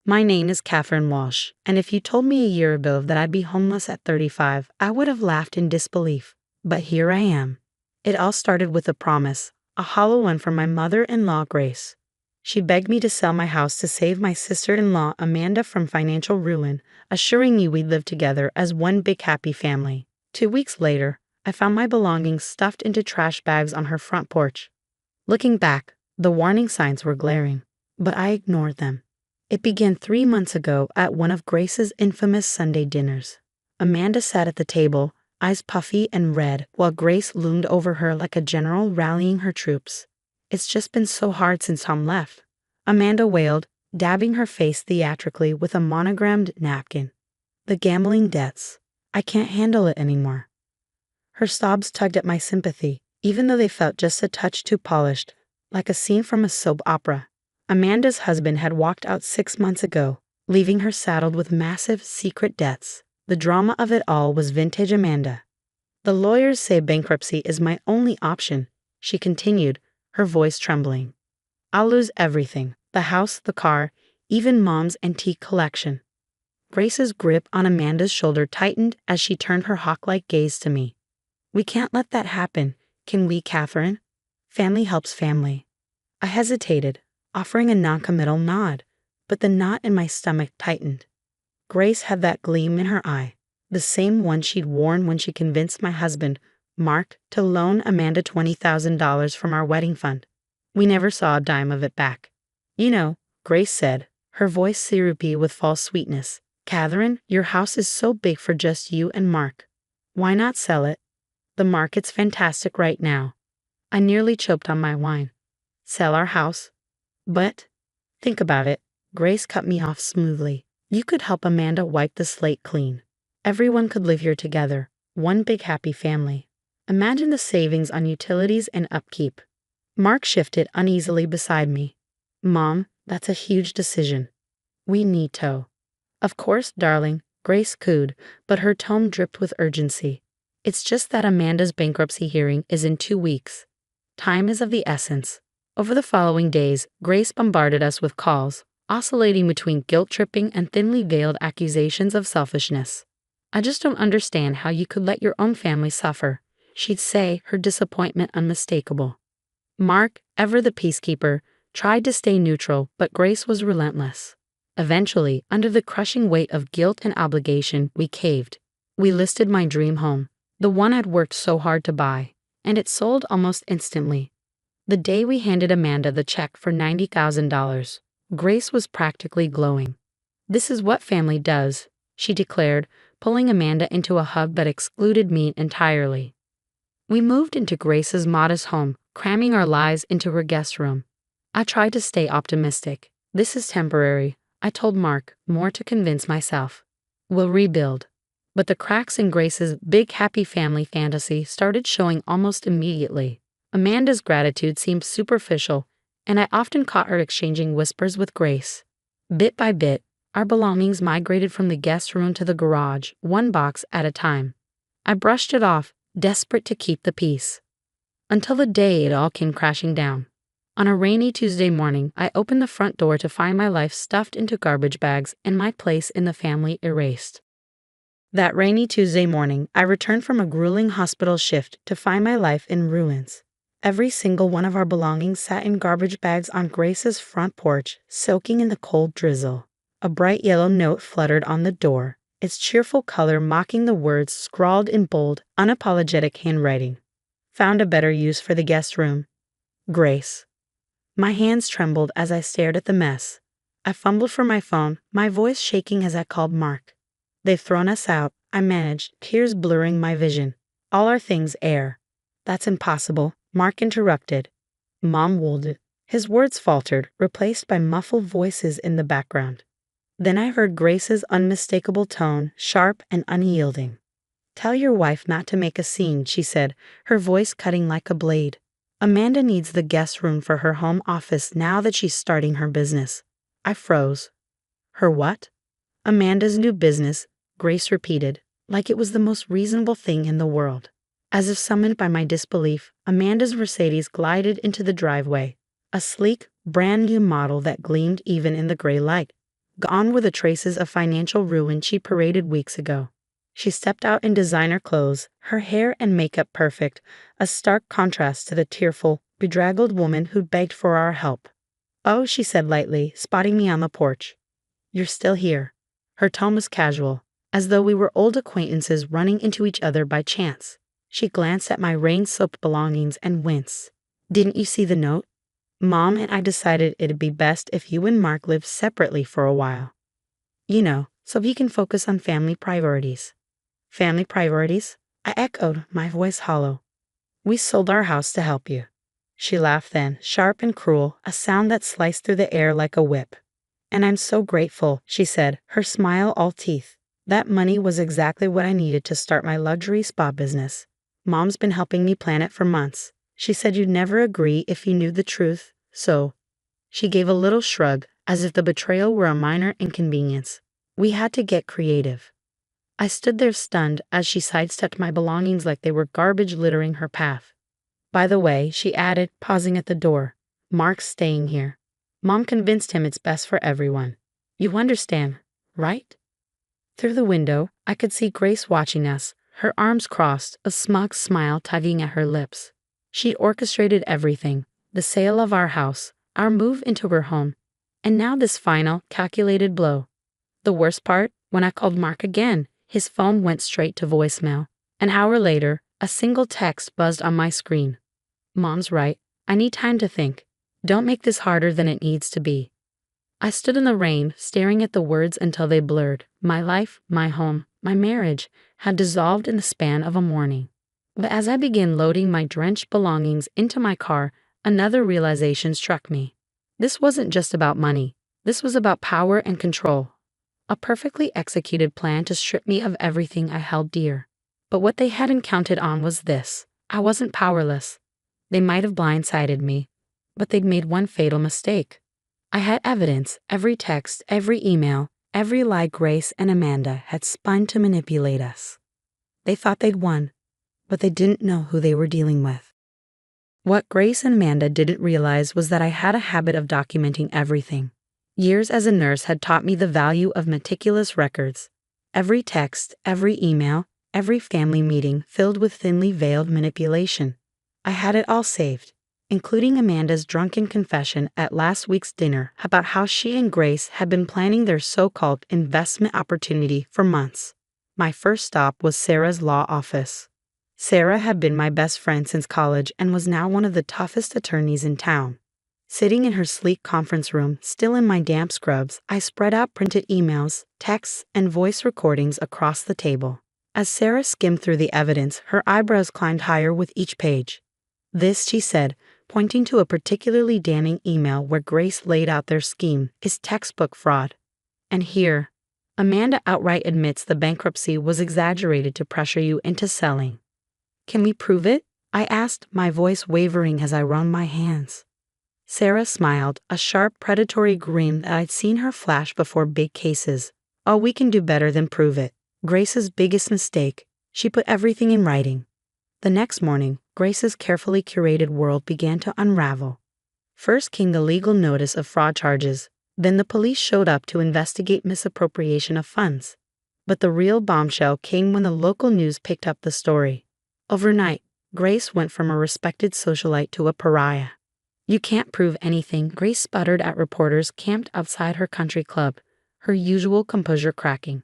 My name is Catherine Walsh, and if you told me a year ago that I'd be homeless at 35, I would have laughed in disbelief. But here I am. It all started with a promise, a hollow one from my mother-in-law, Grace. She begged me to sell my house to save my sister-in-law, Amanda, from financial ruin, assuring me we'd live together as one big happy family. 2 weeks later, I found my belongings stuffed into trash bags on her front porch. Looking back, the warning signs were glaring, but I ignored them. It began 3 months ago at one of Grace's infamous Sunday dinners. Amanda sat at the table, eyes puffy and red, while Grace loomed over her like a general rallying her troops. "It's just been so hard since Tom left," Amanda wailed, dabbing her face theatrically with a monogrammed napkin. "The gambling debts. I can't handle it anymore." Her sobs tugged at my sympathy, even though they felt just a touch too polished, like a scene from a soap opera. Amanda's husband had walked out 6 months ago, leaving her saddled with massive, secret debts. The drama of it all was vintage Amanda. "The lawyers say bankruptcy is my only option," she continued, her voice trembling. "I'll lose everything, the house, the car, even Mom's antique collection." Grace's grip on Amanda's shoulder tightened as she turned her hawk-like gaze to me. "We can't let that happen, can we, Catherine? Family helps family." I hesitated, offering a noncommittal nod, but the knot in my stomach tightened. Grace had that gleam in her eye, the same one she'd worn when she convinced my husband, Mark, to loan Amanda $20,000 from our wedding fund. We never saw a dime of it back. "You know," Grace said, her voice syrupy with false sweetness, "Catherine, your house is so big for just you and Mark. Why not sell it? The market's fantastic right now." I nearly choked on my wine. "Sell our house? But think about it." Grace cut me off smoothly. "You could help Amanda wipe the slate clean. Everyone could live here together, one big happy family. Imagine the savings on utilities and upkeep." Mark shifted uneasily beside me. "Mom, that's a huge decision. We need to." "Of course, darling," Grace cooed, but her tone dripped with urgency. "It's just that Amanda's bankruptcy hearing is in 2 weeks. Time is of the essence." Over the following days, Grace bombarded us with calls, oscillating between guilt-tripping and thinly veiled accusations of selfishness. "I just don't understand how you could let your own family suffer," she'd say, her disappointment unmistakable. Mark, ever the peacekeeper, tried to stay neutral, but Grace was relentless. Eventually, under the crushing weight of guilt and obligation, we caved. We listed my dream home, the one I'd worked so hard to buy, and it sold almost instantly. The day we handed Amanda the check for $90,000, Grace was practically glowing. "This is what family does," she declared, pulling Amanda into a hub that excluded me entirely. We moved into Grace's modest home, cramming our lives into her guest room. I tried to stay optimistic. "This is temporary," I told Mark, more to convince myself. "We'll rebuild." But the cracks in Grace's big happy family fantasy started showing almost immediately. Amanda's gratitude seemed superficial, and I often caught her exchanging whispers with Grace. Bit by bit, our belongings migrated from the guest room to the garage, one box at a time. I brushed it off, desperate to keep the peace. Until the day it all came crashing down. On a rainy Tuesday morning, I opened the front door to find my life stuffed into garbage bags and my place in the family erased. That rainy Tuesday morning, I returned from a grueling hospital shift to find my life in ruins. Every single one of our belongings sat in garbage bags on Grace's front porch, soaking in the cold drizzle. A bright yellow note fluttered on the door, its cheerful color mocking the words scrawled in bold, unapologetic handwriting. "Found a better use for the guest room. Grace." My hands trembled as I stared at the mess. I fumbled for my phone, my voice shaking as I called Mark. "They've thrown us out," I managed, tears blurring my vision. "All our things air." "That's impossible," Mark interrupted. Mom wolded. His words faltered, replaced by muffled voices in the background. Then I heard Grace's unmistakable tone, sharp and unyielding. "Tell your wife not to make a scene," she said, her voice cutting like a blade. "Amanda needs the guest room for her home office now that she's starting her business." I froze. "Her what?" "Amanda's new business," Grace repeated, like it was the most reasonable thing in the world. As if summoned by my disbelief, Amanda's Mercedes glided into the driveway, a sleek, brand-new model that gleamed even in the gray light. gone were the traces of financial ruin she paraded weeks ago. She stepped out in designer clothes, her hair and makeup perfect, a stark contrast to the tearful, bedraggled woman who'd begged for our help. "Oh," she said lightly, spotting me on the porch. "You're still here." Her tone was casual, as though we were old acquaintances running into each other by chance. She glanced at my rain-soaked belongings and winced. "Didn't you see the note? Mom and I decided it'd be best if you and Mark lived separately for a while. You know, so he can focus on family priorities." "Family priorities?" I echoed, my voice hollow. "We sold our house to help you." She laughed then, sharp and cruel, a sound that sliced through the air like a whip. "And I'm so grateful," she said, her smile all teeth. "That money was exactly what I needed to start my luxury spa business. Mom's been helping me plan it for months. She said you'd never agree if you knew the truth, so—" She gave a little shrug, as if the betrayal were a minor inconvenience. "We had to get creative." I stood there stunned as she sidestepped my belongings like they were garbage littering her path. "By the way," she added, pausing at the door, "Mark's staying here. Mom convinced him it's best for everyone. You understand, right?" Through the window, I could see Grace watching us, her arms crossed, a smug smile tugging at her lips. She'd orchestrated everything, the sale of our house, our move into her home, and now this final, calculated blow. The worst part, when I called Mark again, his phone went straight to voicemail. An hour later, a single text buzzed on my screen. "Mom's right. I need time to think. Don't make this harder than it needs to be." I stood in the rain, staring at the words until they blurred. My life, my home, my marriage had dissolved in the span of a morning. But as I began loading my drenched belongings into my car, another realization struck me. This wasn't just about money. This was about power and control. A perfectly executed plan to strip me of everything I held dear. But what they hadn't counted on was this. I wasn't powerless. They might have blindsided me, but they'd made one fatal mistake. I had evidence, every text, every email, every lie Grace and Amanda had spun to manipulate us. They thought they'd won, but they didn't know who they were dealing with. What Grace and Amanda didn't realize was that I had a habit of documenting everything. Years as a nurse had taught me the value of meticulous records. Every text, every email, every family meeting filled with thinly veiled manipulation. I had it all saved, including Amanda's drunken confession at last week's dinner about how she and Grace had been planning their so-called investment opportunity for months. My first stop was Sarah's law office. Sarah had been my best friend since college and was now one of the toughest attorneys in town. Sitting in her sleek conference room, still in my damp scrubs, I spread out printed emails, texts, and voice recordings across the table. As Sarah skimmed through the evidence, her eyebrows climbed higher with each page. "This," she said, pointing to a particularly damning email where Grace laid out their scheme, "is textbook fraud. And here, Amanda outright admits the bankruptcy was exaggerated to pressure you into selling." "Can we prove it?" I asked, my voice wavering as I wrung my hands. Sarah smiled, a sharp, predatory grin that I'd seen her flash before big cases. "Oh, we can do better than prove it. Grace's biggest mistake. She put everything in writing." The next morning, Grace's carefully curated world began to unravel. First came the legal notice of fraud charges. Then the police showed up to investigate misappropriation of funds. But the real bombshell came when the local news picked up the story. Overnight, Grace went from a respected socialite to a pariah. "You can't prove anything," Grace sputtered at reporters camped outside her country club, her usual composure cracking.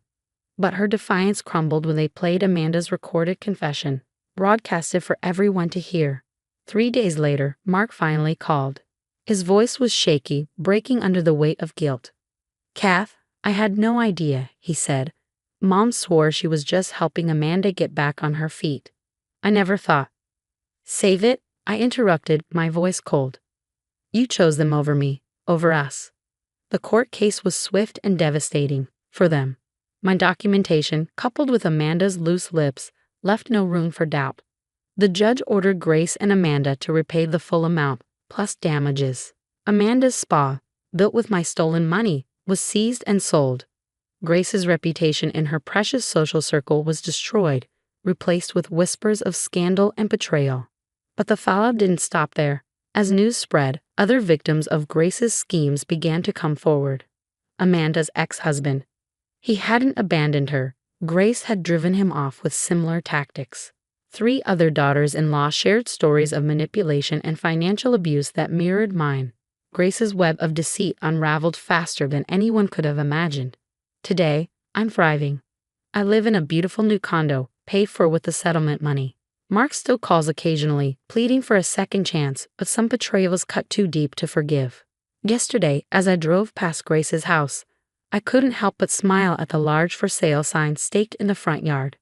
But her defiance crumbled when they played Amanda's recorded confession, broadcasted for everyone to hear. 3 days later, Mark finally called. His voice was shaky, breaking under the weight of guilt. "Kath, I had no idea," he said. "Mom swore she was just helping Amanda get back on her feet. I never thought—" "Save it," I interrupted, my voice cold. "You chose them over me, over us." The court case was swift and devastating, for them. My documentation, coupled with Amanda's loose lips, left no room for doubt. The judge ordered Grace and Amanda to repay the full amount, plus damages. Amanda's spa, built with my stolen money, was seized and sold. Grace's reputation in her precious social circle was destroyed, replaced with whispers of scandal and betrayal. But the fallout didn't stop there. As news spread, other victims of Grace's schemes began to come forward. Amanda's ex-husband. He hadn't abandoned her. Grace had driven him off with similar tactics. 3 other daughters-in-law shared stories of manipulation and financial abuse that mirrored mine. Grace's web of deceit unraveled faster than anyone could have imagined. Today, I'm thriving. I live in a beautiful new condo, paid for with the settlement money. Mark still calls occasionally, pleading for a second chance, but some betrayals cut too deep to forgive. Yesterday, as I drove past Grace's house, I couldn't help but smile at the large for sale sign staked in the front yard.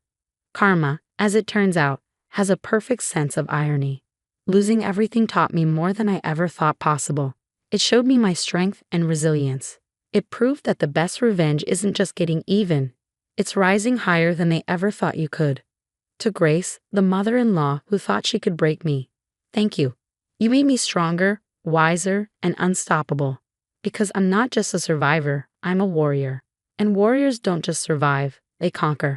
Karma, as it turns out, has a perfect sense of irony. Losing everything taught me more than I ever thought possible. It showed me my strength and resilience. It proved that the best revenge isn't just getting even, it's rising higher than they ever thought you could. To Grace, the mother-in-law who thought she could break me, thank you. You made me stronger, wiser, and unstoppable. Because I'm not just a survivor, I'm a warrior. And warriors don't just survive, they conquer.